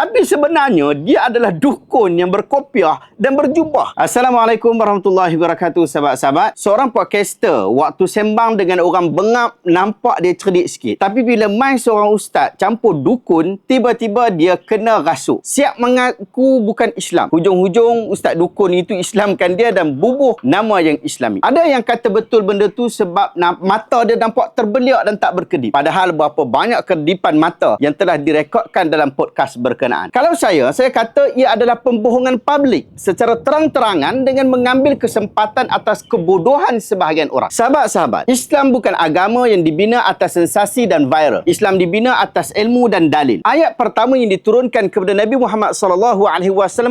Tapi sebenarnya dia adalah dukun yang berkopiah dan berjubah. Assalamualaikum warahmatullahi wabarakatuh, sahabat-sahabat. Seorang podcaster waktu sembang dengan orang bengap nampak dia cerdik sikit. Tapi bila mai seorang ustaz campur dukun, tiba-tiba dia kena rasuk. Siap mengaku bukan Islam. Hujung-hujung ustaz dukun itu Islamkan dia dan bubuh nama yang Islami. Ada yang kata betul benda tu sebab mata dia nampak terbeliak dan tak berkedip. Padahal berapa banyak kedipan mata yang telah direkodkan dalam podcast berkenaan. Kalau saya kata ia adalah pembohongan publik secara terang-terangan dengan mengambil kesempatan atas kebodohan sebahagian orang. Sahabat-sahabat, Islam bukan agama yang dibina atas sensasi dan viral. Islam dibina atas ilmu dan dalil. Ayat pertama yang diturunkan kepada Nabi Muhammad SAW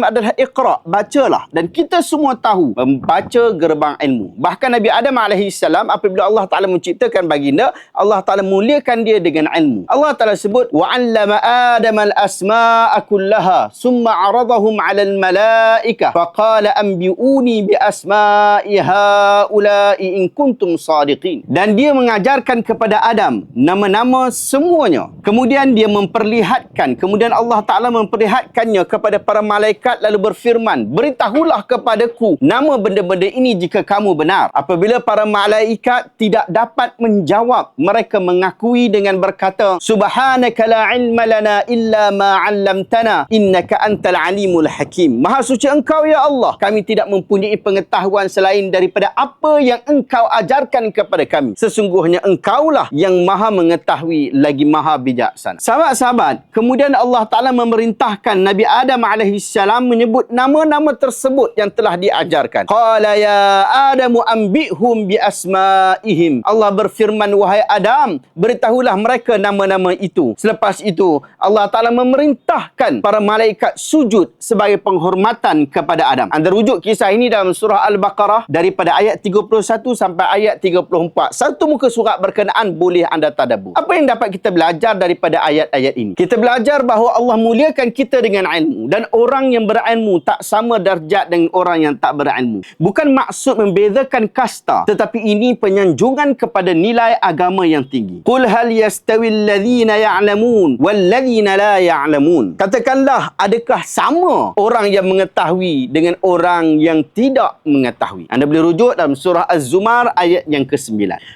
adalah Iqra, bacalah. Dan kita semua tahu membaca gerbang ilmu. Bahkan Nabi Adam AS apabila Allah Ta'ala menciptakan baginda, Allah Ta'ala muliakan dia dengan ilmu. Allah Ta'ala sebut وَعَلَّمَ آدَمَ الْأَسْمَاءَ كُلَّهَا ثُمَّ عَرَضَهُمْ عَلَى الْمَلَائِكَةِ فَقَالَ أَنْبِئُونِي بِأَسْمَاءِ هَؤُلَاءِ إِنْ كُنْتُمْ صَادِقِينَ. Dan dia mengajarkan kepada Adam nama-nama semuanya. Kemudian dia memperlihatkan, kemudian Allah Ta'ala memperlihatkannya kepada para malaikat lalu berfirman, beritahulah kepadaku nama benda-benda ini jika kamu benar. Apabila para malaikat tidak dapat menjawab, mereka mengakui dengan berkata, Subhanaka la ilma lana illa ma 'allamtana innaka antal alimul hakim. Maha suci engkau ya Allah, kami tidak mempunyai pengetahuan selain daripada apa yang engkau ajarkan kepada kami. Sesungguhnya engkaulah yang maha mengetahui lagi maha bijaksana. Sahabat-sahabat, kemudian Allah Ta'ala memerintahkan Nabi Adam AS menyebut nama-nama tersebut yang telah diajarkan. Qala ya Adamu anbi'hum bi asma'ihim. Allah berfirman, wahai Adam, beritahulah mereka nama-nama itu. Selepas itu, Allah Ta'ala memerintahkan para malaikat sujud sebagai penghormatan kepada Adam. Anda rujuk kisah ini dalam surah Al-Baqarah daripada ayat 31 sampai ayat 34. Satu muka surat berkenaan boleh anda tadabbur. Apa yang dapat kita belajar daripada ayat-ayat ini? Kita belajar bahawa Allah muliakan kita dengan ilmu. Dan orang yang berilmu tak sama darjat dengan orang yang tak berilmu. Bukan maksud membezakan kasta, tetapi ini penyanjungan kepada nilai agama yang tinggi. Qul hal yastawil ladzina ya'lamun wal ladzina la ya'lamun. Katakanlah, adakah sama orang yang mengetahui dengan orang yang tidak mengetahui? Anda boleh rujuk dalam surah Az-Zumar ayat yang ke-9.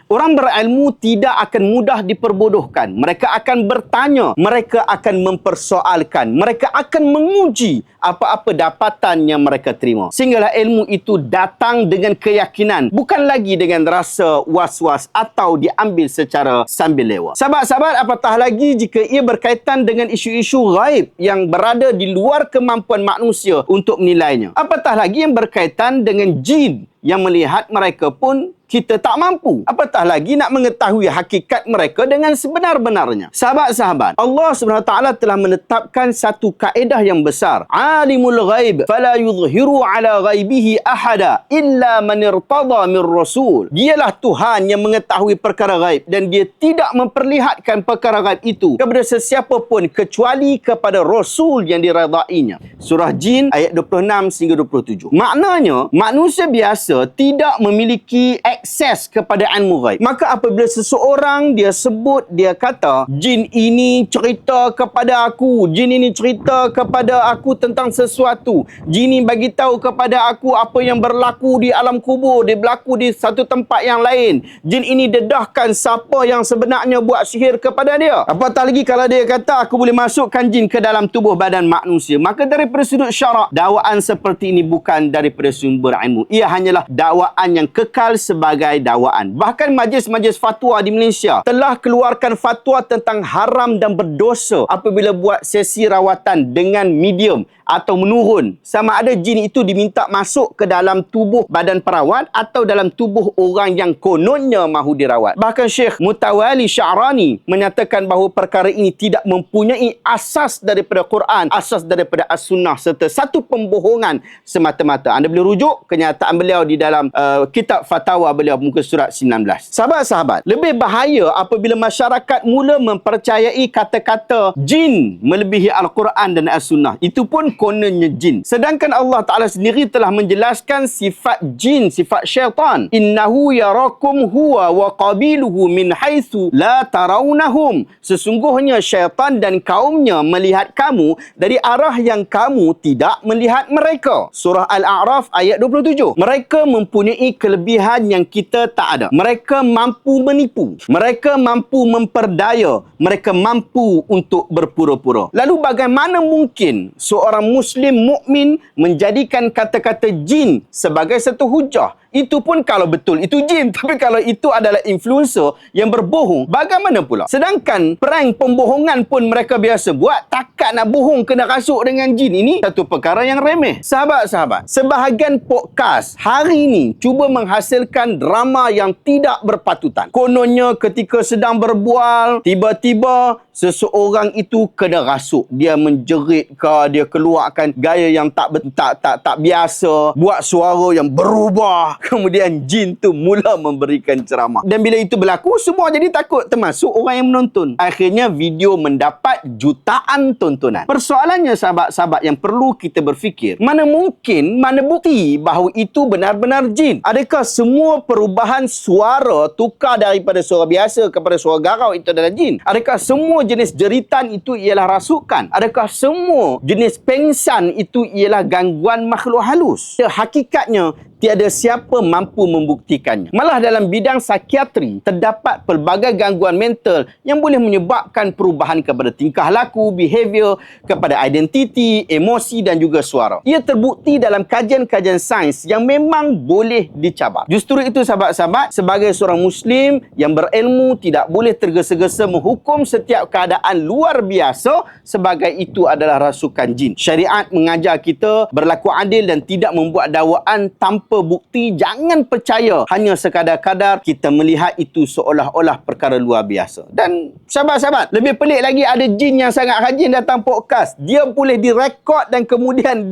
Orang berilmu tidak akan mudah diperbodohkan. Mereka akan bertanya, mereka akan mempersoalkan, mereka akan menguji apa-apa dapatan yang mereka terima. Sehinggalah ilmu itu datang dengan keyakinan, bukan lagi dengan rasa was-was atau diambil secara sambil lewat. Sahabat-sahabat, apatah lagi jika ia berkaitan dengan isu-isu ghaib yang berada di luar kemampuan manusia untuk menilainya. Apatah lagi yang berkaitan dengan jin yang melihat mereka pun kita tak mampu. Apatah lagi nak mengetahui hakikat mereka dengan sebenar-benarnya. Sahabat-sahabat, Allah SWT telah menetapkan satu kaedah yang besar. Alimul ghaib fala yudhiru ala ghaibihi ahada illa man irtada min rasul. Dialah Tuhan yang mengetahui perkara ghaib dan dia tidak memperlihatkan perkara ghaib itu kepada sesiapa pun kecuali kepada rasul yang diredainya. Surah Jin ayat 26 hingga 27. Maknanya, manusia biasa tidak memiliki akses kepada ilmu ghaib. Maka apabila seseorang dia sebut, dia kata, jin ini cerita kepada aku, jin ini cerita kepada aku tentang sesuatu, jin ini bagi tahu kepada aku apa yang berlaku di alam kubur, dia berlaku di satu tempat yang lain, jin ini dedahkan siapa yang sebenarnya buat sihir kepada dia. Apatah lagi kalau dia kata aku boleh masukkan jin ke dalam tubuh badan manusia. Maka daripada sudut syarak, dakwaan seperti ini bukan daripada sumber ilmu. Ia hanyalah dakwaan yang kekal sebagai dakwaan. Bahkan majlis-majlis fatwa di Malaysia telah keluarkan fatwa tentang haram dan berdosa apabila buat sesi rawatan dengan medium atau menurun. Sama ada jin itu diminta masuk ke dalam tubuh badan perawat atau dalam tubuh orang yang kononnya mahu dirawat. Bahkan Syekh Mutawali Sya'rani menyatakan bahawa perkara ini tidak mempunyai asas daripada Quran, asas daripada As-Sunnah serta satu pembohongan semata-mata. Anda boleh rujuk kenyataan beliau di dalam kitab fatwa beliau muka surat 19. Sahabat-sahabat, lebih bahaya apabila masyarakat mula mempercayai kata-kata jin melebihi Al-Quran dan As-Sunnah. Itu pun kononnya jin. Sedangkan Allah Ta'ala sendiri telah menjelaskan sifat jin, sifat syaitan. Innahu yarakum huwa wa qabiluhu min haitsu la tarawnahum. Sesungguhnya syaitan dan kaumnya melihat kamu dari arah yang kamu tidak melihat mereka. Surah Al-A'raf ayat 27. Mereka mempunyai kelebihan yang kita tak ada. Mereka mampu menipu. Mereka mampu memperdaya. Mereka mampu untuk berpura-pura. Lalu bagaimana mungkin seorang Muslim mukmin menjadikan kata-kata jin sebagai satu hujah? Itu pun kalau betul itu jin. Tapi kalau itu adalah influencer yang berbohong, bagaimana pula? Sedangkan prank pembohongan pun mereka biasa buat. Takkan nak bohong kena rasuk dengan jin. Ini satu perkara yang remeh. Sahabat-sahabat, sebahagian podcast hari ini cuba menghasilkan drama yang tidak berpatutan. Kononnya ketika sedang berbual, tiba-tiba seseorang itu kena rasuk. Dia menjerit ke, dia keluarkan gaya yang tak biasa, buat suara yang berubah. Kemudian jin tu mula memberikan ceramah. Dan bila itu berlaku, semua jadi takut, termasuk orang yang menonton. Akhirnya video mendapat jutaan tontonan. Persoalannya sahabat-sahabat yang perlu kita berfikir, mana mungkin, mana bukti bahawa itu benar-benar jin? Adakah semua perubahan suara tukar daripada suara biasa kepada suara garau itu adalah jin? Adakah semua jenis jeritan itu ialah rasukan? Adakah semua jenis pengsan itu ialah gangguan makhluk halus? Hakikatnya tiada siapa mampu membuktikannya. Malah dalam bidang psikiatri, terdapat pelbagai gangguan mental yang boleh menyebabkan perubahan kepada tingkah laku, behavior, kepada identiti, emosi dan juga suara. Ia terbukti dalam kajian-kajian sains yang memang boleh dicabar. Justru itu sahabat-sahabat, sebagai seorang Muslim yang berilmu, tidak boleh tergesa-gesa menghukum setiap keadaan luar biasa sebagai itu adalah rasukan jin. Syariat mengajar kita berlaku adil dan tidak membuat dakwaan tanpa bukti. Jangan percaya hanya sekadar-kadar kita melihat itu seolah-olah perkara luar biasa. Dan sahabat-sahabat, lebih pelik lagi, ada jin yang sangat rajin datang podcast. Dia boleh direkod dan kemudian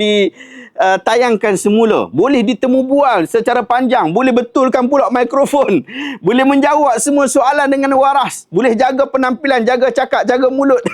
tayangkan semula. Boleh ditemu bual secara panjang. Boleh betulkan pula mikrofon. Boleh menjawab semua soalan dengan waras. Boleh jaga penampilan, jaga cakap, jaga mulut.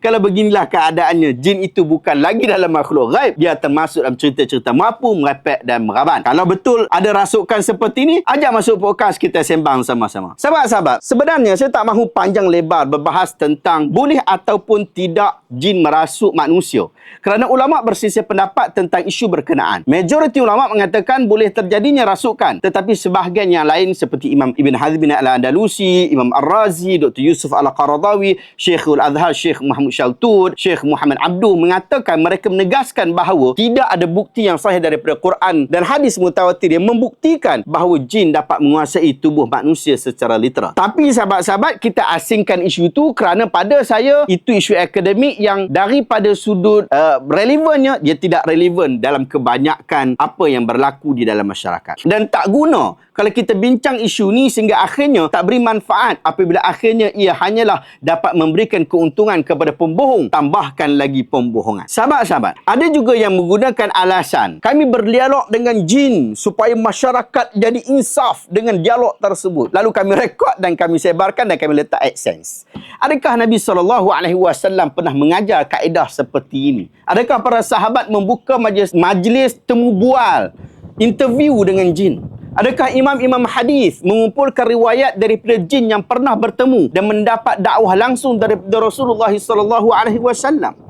Kalau beginilah keadaannya, jin itu bukan lagi dalam makhluk gaib. Dia termasuk dalam cerita-cerita mampu, merepek dan meraban. Kalau betul ada rasukan seperti ini, ajak masuk podcast, kita sembang sama-sama. Sahabat-sahabat, sebenarnya saya tak mahu panjang lebar berbahas tentang boleh ataupun tidak jin merasuk manusia. Kerana ulama' bersisih pendapat tentang isu berkenaan. Majoriti ulama' mengatakan boleh terjadinya rasukan. Tetapi sebahagian yang lain seperti Imam Ibn Hazm Al-Andalusi, Imam Ar-Razi, Dr. Yusuf Al-Qaradawi, Syekhul Azhar, Syekh Muhammad Shaltud, Syekh Muhammad Abduh mengatakan, mereka menegaskan bahawa tidak ada bukti yang sahih daripada Quran dan hadis mutawatir yang membuktikan bahawa jin dapat menguasai tubuh manusia secara literal. Tapi sahabat-sahabat, kita asingkan isu itu kerana pada saya itu isu akademik yang daripada sudut relevannya, dia tidak relevan dalam kebanyakan apa yang berlaku di dalam masyarakat. Dan tak guna kalau kita bincang isu ni sehingga akhirnya tak beri manfaat apabila akhirnya ia hanyalah dapat memberikan keuntungan kepada pembohong, tambahkan lagi pembohongan. Sahabat-sahabat, ada juga yang menggunakan alasan kami berdialog dengan jin supaya masyarakat jadi insaf dengan dialog tersebut. Lalu kami rekod dan kami sebarkan dan kami letak AdSense. Adakah Nabi SAW pernah mengajar kaedah seperti ini? Adakah para sahabat membuka majlis temu bual, interview dengan jin? Adakah imam-imam hadis mengumpulkan riwayat daripada jin yang pernah bertemu dan mendapat dakwah langsung daripada Rasulullah SAW?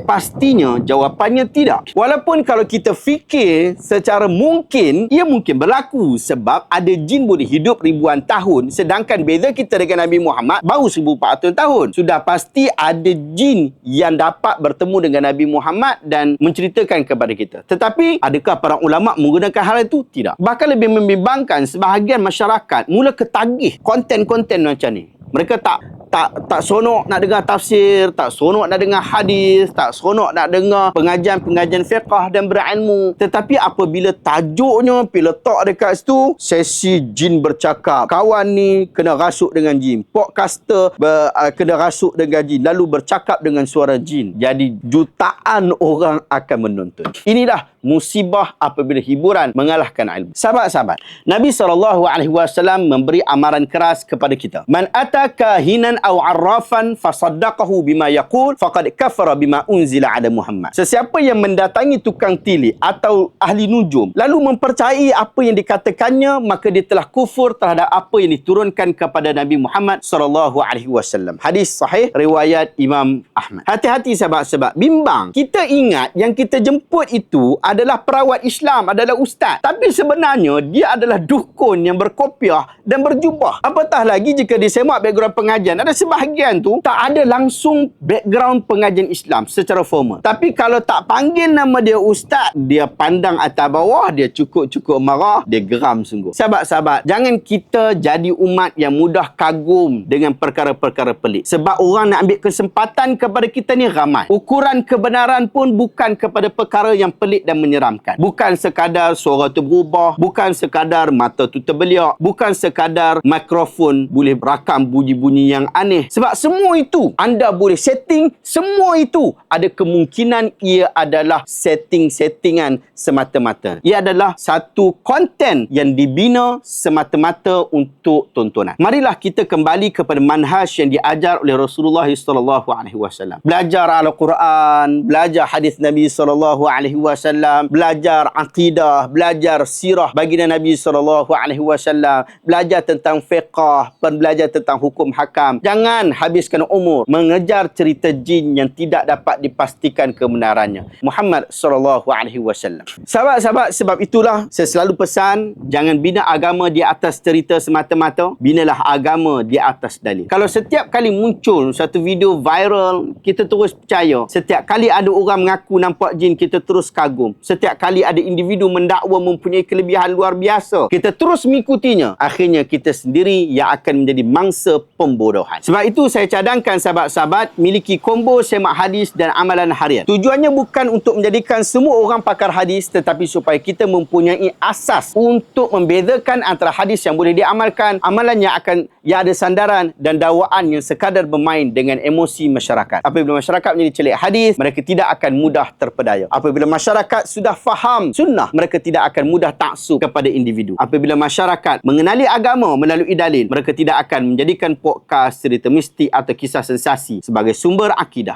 Pastinya jawapannya tidak. Walaupun kalau kita fikir secara mungkin, ia mungkin berlaku sebab ada jin boleh hidup ribuan tahun, sedangkan beza kita dengan Nabi Muhammad baru 1400 tahun. Sudah pasti ada jin yang dapat bertemu dengan Nabi Muhammad dan menceritakan kepada kita. Tetapi adakah para ulama menggunakan hal itu? Tidak. Bahkan lebih membimbangkan, sebahagian masyarakat mula ketagih konten-konten macam ni. Mereka tak seronok nak dengar tafsir, tak seronok nak dengar hadis, tak seronok nak dengar pengajian-pengajian fiqh dan berilmu. Tetapi apabila tajuknya pergi letak dekat situ, sesi jin bercakap, kawan ni kena rasuk dengan jin, podcaster kena rasuk dengan jin, lalu bercakap dengan suara jin, jadi jutaan orang akan menonton. Inilah musibah apabila hiburan mengalahkan ilmu. Sahabat-sahabat, Nabi SAW memberi amaran keras kepada kita. Man ataka hinan aw arrafan fasaddaqahu bima yaqul faqad kafara bima unzila ala Muhammad. Sesiapa yang mendatangi tukang tili atau ahli nujum lalu mempercayai apa yang dikatakannya, maka dia telah kufur terhadap apa yang diturunkan kepada Nabi Muhammad SAW. Hadis sahih riwayat Imam Ahmad. Hati-hati sahabat-sahabat, bimbang. Kita ingat yang kita jemput itu adalah perawat Islam, adalah ustaz. Tapi sebenarnya dia adalah dukun yang berkopiah dan berjubah. Apatah lagi jika disemak background pengajian. Ada sebahagian tu tak ada langsung background pengajian Islam secara formal. Tapi kalau tak panggil nama dia ustaz, dia pandang atas bawah, dia cukup-cukup marah, dia geram sungguh. Sahabat-sahabat, jangan kita jadi umat yang mudah kagum dengan perkara-perkara pelik. Sebab orang nak ambil kesempatan kepada kita ni ramai. Ukuran kebenaran pun bukan kepada perkara yang pelik dan menyeramkan. Bukan sekadar suara tu berubah, bukan sekadar mata tu terbeliak, bukan sekadar mikrofon boleh rakam bunyi-bunyi yang aneh. Sebab semua itu anda boleh setting, semua itu ada kemungkinan ia adalah settingan semata-mata. Ia adalah satu konten yang dibina semata-mata untuk tontonan. Marilah kita kembali kepada manhaj yang diajar oleh Rasulullah SAW. Belajar Al-Quran, belajar hadis Nabi SAW, belajar akidah, belajar sirah baginda Nabi SAW, belajar tentang fiqh, belajar tentang hukum hakam. Jangan habiskan umur mengejar cerita jin yang tidak dapat dipastikan kebenarannya. Muhammad SAW. Sahabat-sahabat, sebab itulah saya selalu pesan, jangan bina agama di atas cerita semata-mata, binalah agama di atas dalil. Kalau setiap kali muncul satu video viral, kita terus percaya. Setiap kali ada orang mengaku nampak jin, kita terus kagum. Setiap kali ada individu mendakwa mempunyai kelebihan luar biasa, kita terus mengikutinya. Akhirnya kita sendiri yang akan menjadi mangsa pembodohan. Sebab itu saya cadangkan sahabat-sahabat miliki combo semak hadis dan amalan harian. Tujuannya bukan untuk menjadikan semua orang pakar hadis, tetapi supaya kita mempunyai asas untuk membezakan antara hadis yang boleh diamalkan, amalan yang ada sandaran, dan dakwaan yang sekadar bermain dengan emosi masyarakat. Apabila masyarakat menjadi celik hadis, mereka tidak akan mudah terpedaya. Apabila masyarakat sudah faham sunnah, mereka tidak akan mudah taksub kepada individu. Apabila masyarakat mengenali agama melalui dalil, mereka tidak akan menjadikan podcast, cerita mistik atau kisah sensasi sebagai sumber akidah.